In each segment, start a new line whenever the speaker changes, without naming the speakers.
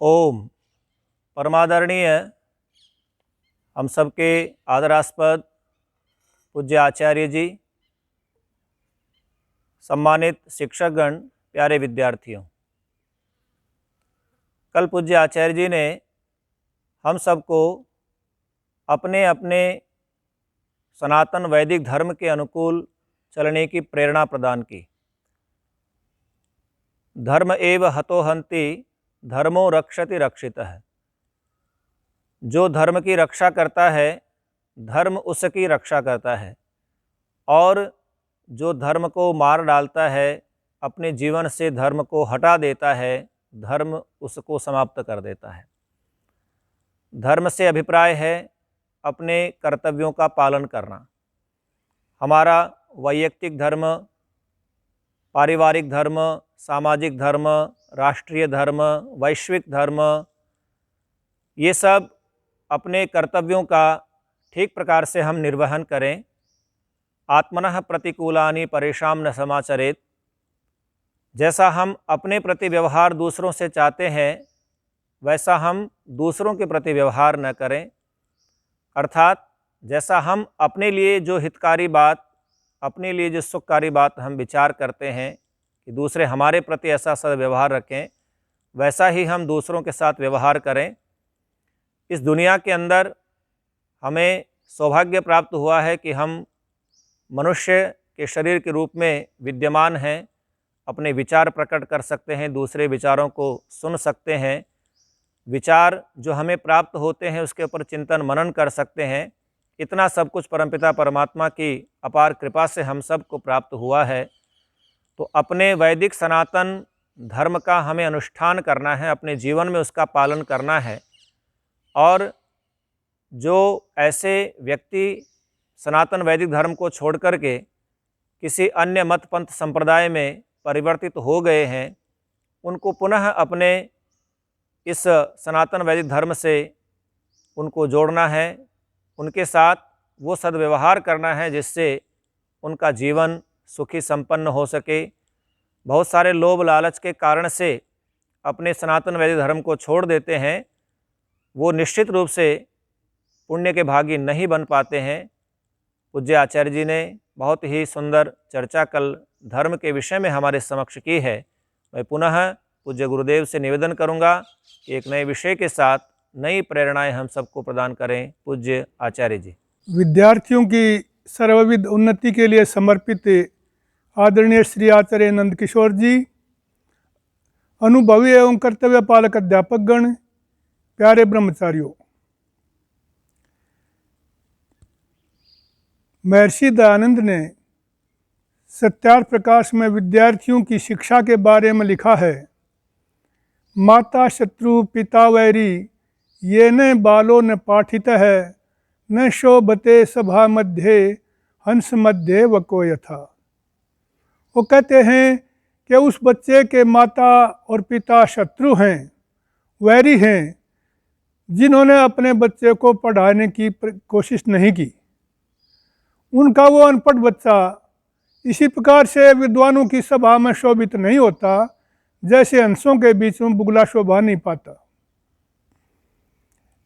ओम। परमादरणीय हम सबके आदरास्पद पूज्य आचार्य जी, सम्मानित शिक्षकगण, प्यारे विद्यार्थियों, कल पूज्य आचार्य जी ने हम सबको अपने अपने सनातन वैदिक धर्म के अनुकूल चलने की प्रेरणा प्रदान की। धर्म एव हतो हन्ति धर्मो रक्षति रक्षितः। जो धर्म की रक्षा करता है, धर्म उसकी रक्षा करता है, और जो धर्म को मार डालता है, अपने जीवन से धर्म को हटा देता है, धर्म उसको समाप्त कर देता है। धर्म से अभिप्राय है अपने कर्तव्यों का पालन करना। हमारा वैयक्तिक धर्म, पारिवारिक धर्म, सामाजिक धर्म, राष्ट्रीय धर्म, वैश्विक धर्म, ये सब अपने कर्तव्यों का ठीक प्रकार से हम निर्वहन करें। आत्मनः प्रतिकूलानि परेषां न समाचरेत्। जैसा हम अपने प्रति व्यवहार दूसरों से चाहते हैं, वैसा हम दूसरों के प्रति व्यवहार न करें। अर्थात जैसा हम अपने लिए जो हितकारी बात, अपने लिए जो सुखकारी बात हम विचार करते हैं कि दूसरे हमारे प्रति ऐसा सद्व्यवहार रखें, वैसा ही हम दूसरों के साथ व्यवहार करें। इस दुनिया के अंदर हमें सौभाग्य प्राप्त हुआ है कि हम मनुष्य के शरीर के रूप में विद्यमान हैं, अपने विचार प्रकट कर सकते हैं, दूसरे विचारों को सुन सकते हैं, विचार जो हमें प्राप्त होते हैं उसके ऊपर चिंतन मनन कर सकते हैं। इतना सब कुछ परमपिता परमात्मा की अपार कृपा से हम सब को प्राप्त हुआ है। तो अपने वैदिक सनातन धर्म का हमें अनुष्ठान करना है, अपने जीवन में उसका पालन करना है। और जो ऐसे व्यक्ति सनातन वैदिक धर्म को छोड़ कर के किसी अन्य मत पंथ संप्रदाय में परिवर्तित हो गए हैं, उनको पुनः अपने इस सनातन वैदिक धर्म से उनको जोड़ना है, उनके साथ वो सद्व्यवहार करना है जिससे उनका जीवन सुखी संपन्न हो सके। बहुत सारे लोभ लालच के कारण से अपने सनातन वैदिक धर्म को छोड़ देते हैं, वो निश्चित रूप से पुण्य के भागी नहीं बन पाते हैं। पूज्य आचार्य जी ने बहुत ही सुंदर चर्चा कल धर्म के विषय में हमारे समक्ष की है। मैं पुनः पूज्य गुरुदेव से निवेदन करूंगा कि एक नए विषय के साथ नई प्रेरणाएं हम सबको प्रदान करें। पूज्य आचार्य जी।
विद्यार्थियों की सर्वविध उन्नति के लिए समर्पित आदरणीय श्री आचार्य नंद किशोर जी, अनुभवी एवं कर्तव्य पालक अध्यापक गण, प्यारे ब्रह्मचारियों, महर्षि दयानंद ने सत्यार्थ प्रकाश में विद्यार्थियों की शिक्षा के बारे में लिखा है। माता शत्रु पिता वैरी ये न बालो न पाठित है, न शोभते सभा मध्य हंस मध्य वको यथा। वो कहते हैं कि उस बच्चे के माता और पिता शत्रु हैं, वैरी हैं, जिन्होंने अपने बच्चे को पढ़ाने की कोशिश नहीं की। उनका वो अनपढ़ बच्चा इसी प्रकार से विद्वानों की सभा में शोभित नहीं होता, जैसे हंसों के बीच में बुगला शोभा नहीं पाता।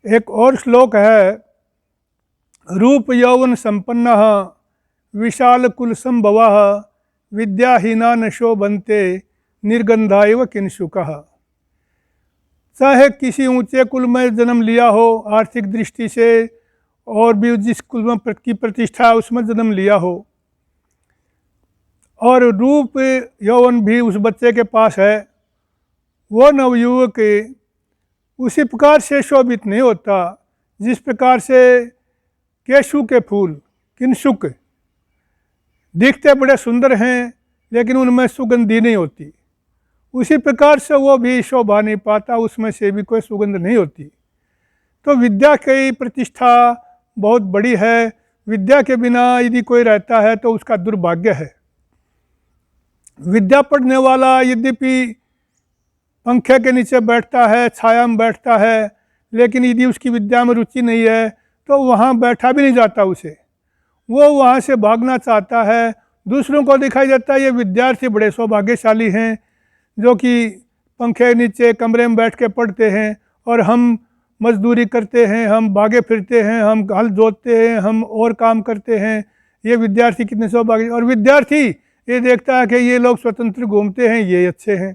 एक और श्लोक है, रूप यौवन संपन्न विशाल कुल संभव विद्याहीना न शोभन्ते निर्गंधा इव किंशुकः। चाहे किसी ऊंचे कुल में जन्म लिया हो, आर्थिक दृष्टि से, और भी जिस कुल में की प्रतिष्ठा है उसमें जन्म लिया हो, और रूप यौवन भी उस बच्चे के पास है, वो नवयुवक उसी प्रकार से शोभित नहीं होता जिस प्रकार से केशु के फूल किंशुक दिखते बड़े सुंदर हैं लेकिन उनमें सुगंधी नहीं होती। उसी प्रकार से वो भी शोभा नहीं पाता, उसमें से भी कोई सुगंध नहीं होती। तो विद्या की प्रतिष्ठा बहुत बड़ी है। विद्या के बिना यदि कोई रहता है तो उसका दुर्भाग्य है। विद्या पढ़ने वाला यद्यपि पंखे के नीचे बैठता है, छाया में बैठता है, लेकिन यदि उसकी विद्या में रुचि नहीं है तो वहाँ बैठा भी नहीं जाता उसे, वो वहाँ से भागना चाहता है। दूसरों को दिखाई देता है ये विद्यार्थी बड़े सौभाग्यशाली हैं जो कि पंखे के नीचे कमरे में बैठ के पढ़ते हैं, और हम मजदूरी करते हैं, हम भागे फिरते हैं, हम हल जोतते हैं, हम और काम करते हैं। ये विद्यार्थी कितने सौभाग्य। और विद्यार्थी ये देखता है कि ये लोग स्वतंत्र घूमते हैं, ये अच्छे हैं।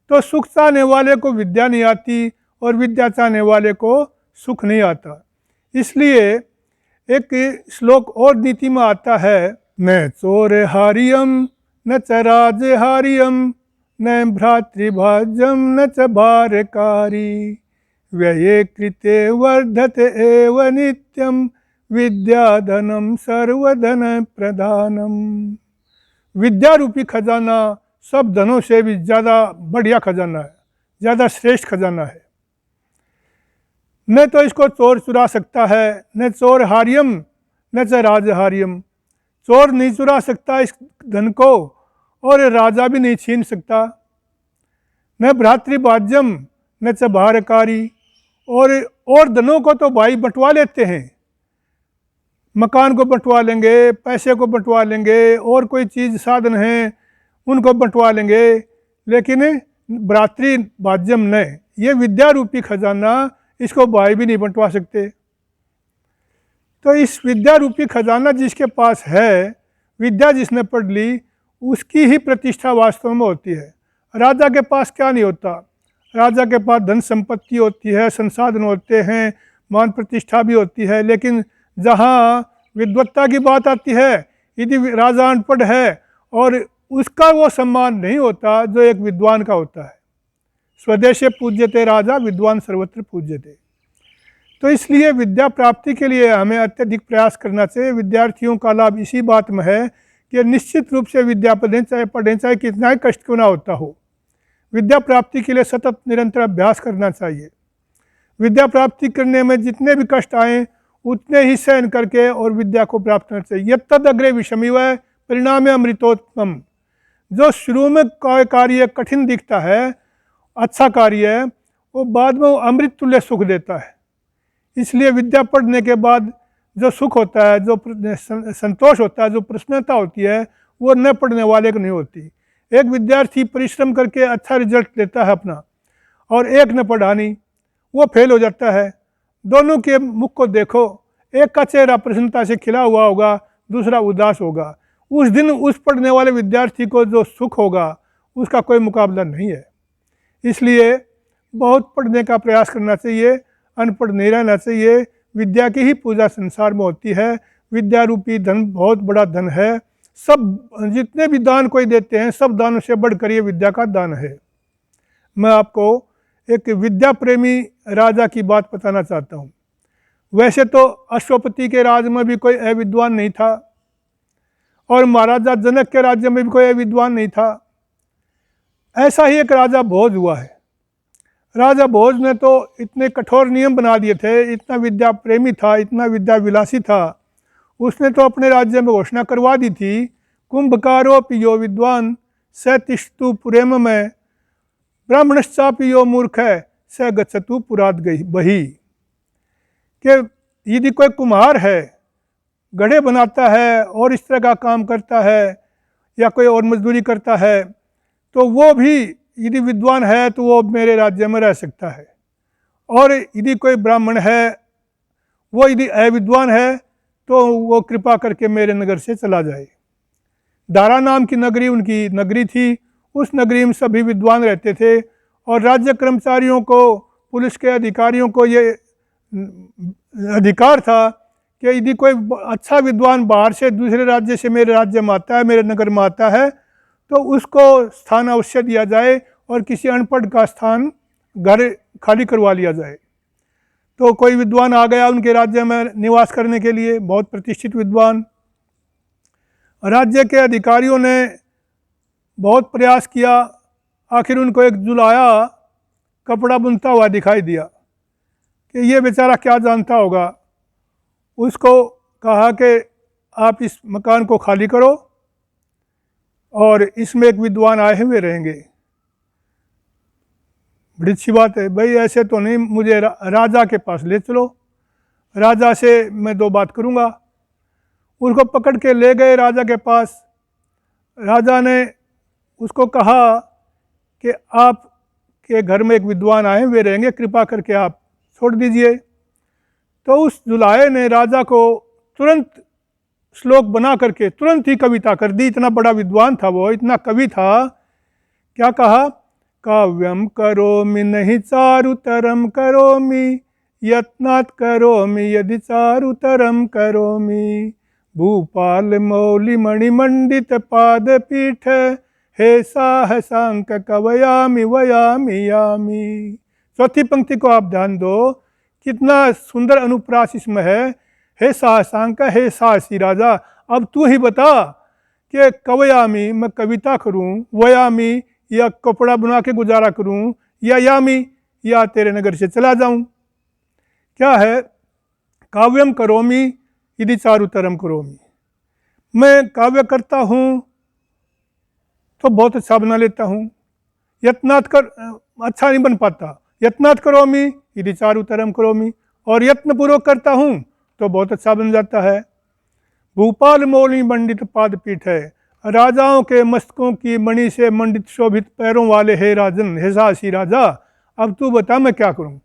तो सुख चाहने वाले को विद्या नहीं आती, और विद्या चाहने वाले को सुख नहीं आता। इसलिए एक श्लोक और नीति में आता है, न चोर हारियम न च राज हारियम न भ्रातृभाज्यम न च भारकारी व्यये कृते वर्धते एव नित्यम विद्याधनम सर्वधन प्रधानम। विद्या रूपी खजाना सब धनों से भी ज़्यादा बढ़िया खजाना है, ज़्यादा श्रेष्ठ खजाना है। न तो इसको चोर चुरा सकता है, न चोर हारियम न च राज हारियम। चोर नहीं चुरा सकता इस धन को, और राजा भी नहीं छीन सकता। न भ्रातृभाज्यम न च भारकारी, और धनों को तो भाई बंटवा लेते हैं, मकान को बंटवा लेंगे, पैसे को बंटवा लेंगे, और कोई चीज़ साधन है उनको बंटवा लेंगे, लेकिन भ्रातृभाज्यम न, ये विद्या रूपी खजाना इसको भाई भी नहीं बंटवा सकते। तो इस विद्या रूपी खजाना जिसके पास है, विद्या जिसने पढ़ ली, उसकी ही प्रतिष्ठा वास्तव में होती है। राजा के पास क्या नहीं होता, राजा के पास धन संपत्ति होती है, संसाधन होते हैं, मान प्रतिष्ठा भी होती है, लेकिन जहाँ विद्वत्ता की बात आती है, यदि राजा अनपढ़ है और उसका वो सम्मान नहीं होता जो एक विद्वान का होता है। स्वदेशे पूज्यते राजा विद्वान सर्वत्र पूज्यते। तो इसलिए विद्या प्राप्ति के लिए हमें अत्यधिक प्रयास करना चाहिए। विद्यार्थियों का लाभ इसी बात में है कि निश्चित रूप से विद्या पढ़ें, चाहे कितना ही कष्ट क्यों ना होता हो। विद्या प्राप्ति के लिए सतत निरंतर अभ्यास करना चाहिए। विद्या प्राप्ति करने में जितने भी कष्ट आए उतने ही सहन करके और विद्या को प्राप्त करना चाहिए। यत्तद अग्रे विषमिव परिणाम अमृतोत्तम। जो शुरू में कार्य कठिन दिखता है, अच्छा कार्य है, वो बाद में अमृत तुल्य सुख देता है। इसलिए विद्या पढ़ने के बाद जो सुख होता है, जो संतोष होता है, जो प्रसन्नता होती है, वो न पढ़ने वाले को नहीं होती। एक विद्यार्थी परिश्रम करके अच्छा रिजल्ट देता है अपना, और एक न पढ़ा नहीं, वो फेल हो जाता है। दोनों के मुख को देखो, एक का चेहरा प्रसन्नता से खिला हुआ होगा, दूसरा उदास होगा। उस दिन उस पढ़ने वाले विद्यार्थी को जो सुख होगा उसका कोई मुकाबला नहीं है। इसलिए बहुत पढ़ने का प्रयास करना चाहिए, अनपढ़ नहीं रहना चाहिए। विद्या की ही पूजा संसार में होती है। विद्या रूपी धन बहुत बड़ा धन है। सब जितने भी दान कोई देते हैं, सब दानों से बढ़कर ये विद्या का दान है। मैं आपको एक विद्या प्रेमी राजा की बात बताना चाहता हूँ। वैसे तो अश्वपति के राज में भी कोई अविद्वान नहीं था, और महाराजा जनक के राज्य में भी कोई अविद्वान नहीं था। ऐसा ही एक राजा भोज हुआ है। राजा भोज ने तो इतने कठोर नियम बना दिए थे, इतना विद्या प्रेमी था, इतना विद्या विलासी था, उसने तो अपने राज्य में घोषणा करवा दी थी, कुंभकारोपि यो विद्वान स तिष्ठतु पुरेम में ब्राह्मणश्चापि यो मूर्ख है स गच्छतु पुराद गई बही। कि यदि कोई कुम्हार है, गढ़े बनाता है और इस तरह का काम करता है, या कोई और मजदूरी करता है, तो वो भी यदि विद्वान है तो वो मेरे राज्य में रह सकता है। और यदि कोई ब्राह्मण है, वो यदि अविद्वान है तो वो कृपा करके मेरे नगर से चला जाए। दारा नाम की नगरी उनकी नगरी थी। उस नगरी में सभी विद्वान रहते थे, और राज्य कर्मचारियों को, पुलिस के अधिकारियों को ये अधिकार था कि यदि कोई अच्छा विद्वान बाहर से दूसरे राज्य से मेरे राज्य में आता है, मेरे नगर में आता है, तो उसको स्थान अवश्य दिया जाए, और किसी अनपढ़ का स्थान घर खाली करवा लिया जाए। तो कोई विद्वान आ गया उनके राज्य में निवास करने के लिए, बहुत प्रतिष्ठित विद्वान। राज्य के अधिकारियों ने बहुत प्रयास किया, आखिर उनको एक जुलाया कपड़ा बुनता हुआ दिखाई दिया कि ये बेचारा क्या जानता होगा। उसको कहा कि आप इस मकान को खाली करो और इसमें एक विद्वान आए हुए रहेंगे। बड़ी अच्छी बात है भाई, ऐसे तो नहीं, मुझे राजा के पास ले चलो, राजा से मैं दो बात करूँगा। उसको पकड़ के ले गए राजा के पास। राजा ने उसको कहा कि आप के घर में एक विद्वान आए, वे रहेंगे, कृपा करके आप छोड़ दीजिए। तो उस जुलाहे ने राजा को तुरंत श्लोक बना करके तुरंत ही कविता कर दी। इतना बड़ा विद्वान था वो, इतना कवि था। क्या कहा? काव्यम करोमि नहीं चारुतरम करोमि, यत्नात् करोमि यदि चारुतरम करोमि, भूपाल मौलि मणिमंडित पादपीठ, हे साहसांक कवयामि वयामि यामि। चौथी पंक्ति को आप ध्यान दो, कितना सुंदर अनुप्रास इसमें है। हे साहसांक, हे साहसी राजा, अब तू ही बता कि कवयामी मैं कविता करूं, वयामी या कपड़ा बना के गुजारा करूं, या यामी या तेरे नगर से चला जाऊं। क्या है? काव्यम करोमी यदि चारुतरम करोमी, मैं काव्य करता हूं तो बहुत अच्छा बना लेता हूं, यत्नात् कर अच्छा नहीं बन पाता, यत्नात् करोमी यदि चारुतरम करोमी, और यत्नपूर्वक करता हूं तो बहुत अच्छा बन जाता है। भूपाल मौली मंडित पादपीठ है, राजाओं के मस्तकों की मणि से मंडित शोभित पैरों वाले हे राजन, हे साहसी राजा, अब तू बता मैं क्या करूं।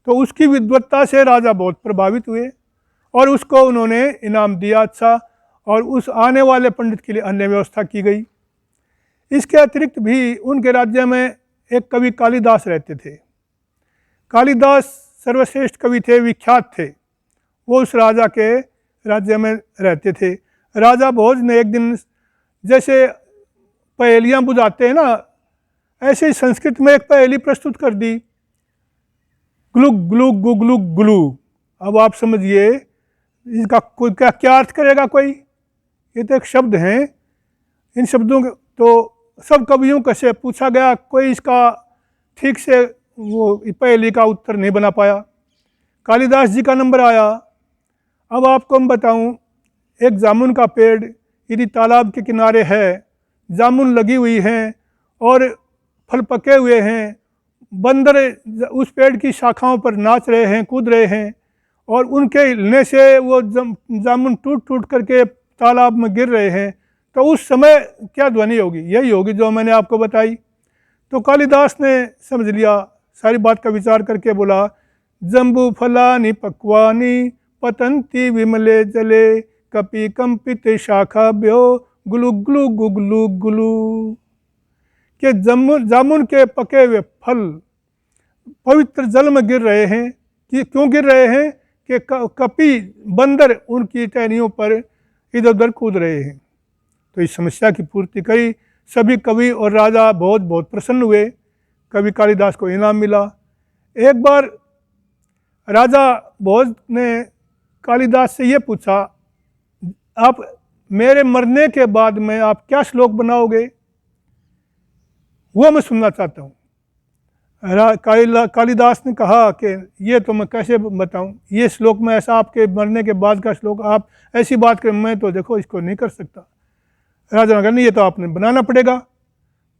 तो उसकी विद्वत्ता से राजा बहुत प्रभावित हुए और उसको उन्होंने इनाम दिया अच्छा, और उस आने वाले पंडित के लिए अन्य व्यवस्था की गई। इसके अतिरिक्त भी उनके राज्य में एक कवि कालिदास रहते थे। कालिदास सर्वश्रेष्ठ कवि थे, विख्यात थे। वो उस राजा के राज्य में रहते थे। राजा भोज ने एक दिन जैसे पहेलियाँ बुझाते हैं ना, ऐसे ही संस्कृत में एक पहेली प्रस्तुत कर दी, ग्लुग ग्लुग गुगलुग ग्लू। अब आप समझिए इसका कोई क्या अर्थ करेगा कोई? ये तो एक शब्द हैं, इन शब्दों के तो सब कवियों को से पूछा गया, कोई इसका ठीक से वो पहेली का उत्तर नहीं बना पाया। कालिदास जी का नंबर आया। अब आपको मैं बताऊं, एक जामुन का पेड़ यदि तालाब के किनारे है, जामुन लगी हुई हैं और फल पके हुए हैं, बंदर उस पेड़ की शाखाओं पर नाच रहे हैं, कूद रहे हैं, और उनके हिलने से वो जामुन टूट टूट करके तालाब में गिर रहे हैं, तो उस समय क्या ध्वनि होगी? यही होगी जो मैंने आपको बताई। तो कालिदास ने समझ लिया, सारी बात का विचार करके बोला, जम्बू फलानि पक्वानि पतंती विमले जले, कपि कंपित शाखाभ्यो गुलु गुलु गुगलु गुलु। कि जामुन के पके हुए फल पवित्र जल में गिर रहे हैं। कि क्यों गिर रहे हैं? कि कपि बंदर उनकी टहनियों पर इधर उधर कूद रहे हैं। तो इस समस्या की पूर्ति करी। सभी कवि और राजा बहुत बहुत प्रसन्न हुए। कवि कालिदास को इनाम मिला। एक बार राजा भोज ने कालिदास से ये पूछा, आप मेरे मरने के बाद में आप क्या श्लोक बनाओगे? वो मैं सुनना चाहता हूँ। कालिदास ने कहा कि ये तो मैं कैसे बताऊँ, ये श्लोक में ऐसा आपके मरने के बाद का श्लोक, आप ऐसी बात करें, मैं तो देखो इसको नहीं कर सकता। राजा ने कहा नहीं, ये तो आपने बनाना पड़ेगा।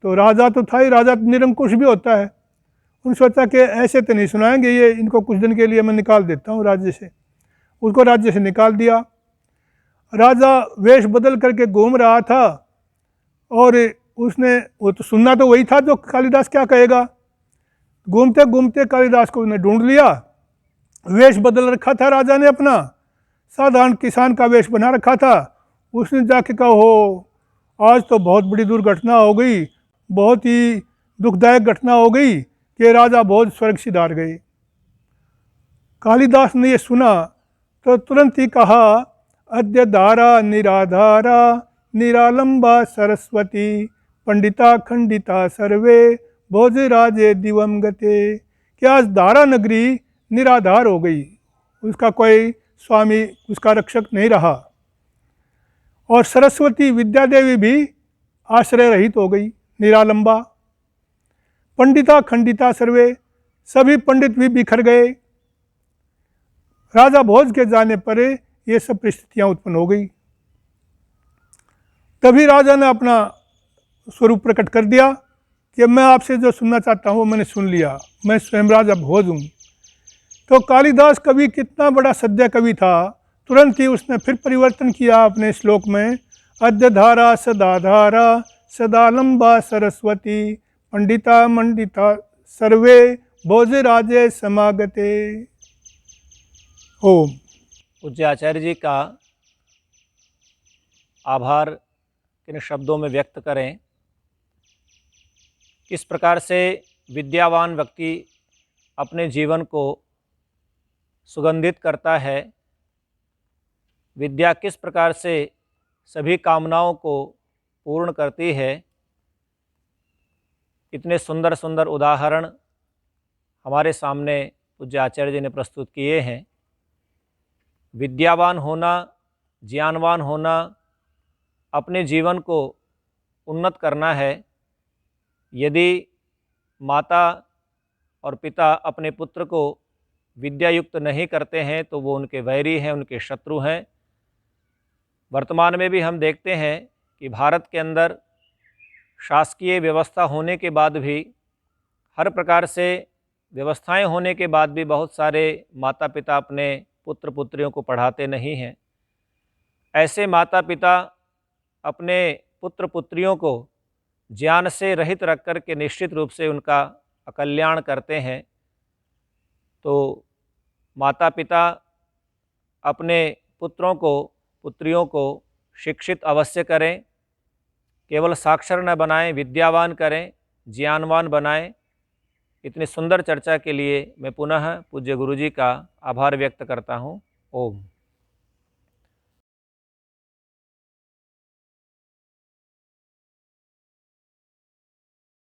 तो राजा तो था ही, राजा तो निरंकुश भी होता है। उन्होंने सोचा कि ऐसे तो नहीं सुनाएंगे, ये इनको कुछ दिन के लिए मैं निकाल देता हूँ राज्य से। उसको राज्य से निकाल दिया। राजा वेश बदल करके घूम रहा था और उसने, वो तो सुनना तो वही था जो कालिदास क्या कहेगा। घूमते घूमते कालिदास को उसने ढूंढ लिया। वेश बदल रखा था राजा ने, अपना साधारण किसान का वेश बना रखा था। उसने जाके कहा, हो आज तो बहुत बड़ी दुर्घटना हो गई, बहुत ही दुखदायक घटना हो गई कि राजा बहुत स्वर्ग सिधार गए। कालिदास ने ये सुना तो तुरंत ही कहा, अद्य धारा निराधारा निरालंबा सरस्वती, पंडिता खंडिता सर्वे भोज राजे दिवम गते। कि आज धारा नगरी निराधार हो गई, उसका कोई स्वामी, उसका रक्षक नहीं रहा, और सरस्वती विद्या देवी भी आश्रय रहित हो गई, निरालंबा। पंडिता खंडिता सर्वे, सभी पंडित भी बिखर गए। राजा भोज के जाने पर ये सब परिस्थितियां उत्पन्न हो गई। तभी राजा ने अपना स्वरूप प्रकट कर दिया कि मैं आपसे जो सुनना चाहता हूँ वो मैंने सुन लिया, मैं स्वयं राजा भोज हूँ। तो कालिदास कवि कितना बड़ा सद्य कवि था, तुरंत ही उसने फिर परिवर्तन किया अपने श्लोक में, अद्य धारा सदा लंबा सरस्वती, पंडिता मंडिता सर्वे भोजराजे समागते। ओम।
पूज्य आचार्य जी का आभार किन शब्दों में व्यक्त करें। किस प्रकार से विद्यावान व्यक्ति अपने जीवन को सुगंधित करता है, विद्या किस प्रकार से सभी कामनाओं को पूर्ण करती है, इतने सुंदर सुंदर उदाहरण हमारे सामने पूज्य आचार्य जी ने प्रस्तुत किए हैं। विद्यावान होना, ज्ञानवान होना, अपने जीवन को उन्नत करना है। यदि माता और पिता अपने पुत्र को विद्यायुक्त नहीं करते हैं तो वो उनके वैरी हैं, उनके शत्रु हैं। वर्तमान में भी हम देखते हैं कि भारत के अंदर शासकीय व्यवस्था होने के बाद भी, हर प्रकार से व्यवस्थाएं होने के बाद भी बहुत सारे माता पिता अपने पुत्र पुत्रियों को पढ़ाते नहीं हैं। ऐसे माता पिता अपने पुत्र पुत्रियों को ज्ञान से रहित रख कर के निश्चित रूप से उनका अकल्याण करते हैं। तो माता पिता अपने पुत्रों को पुत्रियों को शिक्षित अवश्य करें, केवल साक्षर न बनाएं, विद्यावान करें, ज्ञानवान बनाएं। इतनी सुंदर चर्चा के लिए मैं पुनः पूज्य गुरु जी का आभार व्यक्त करता हूँ। ओम।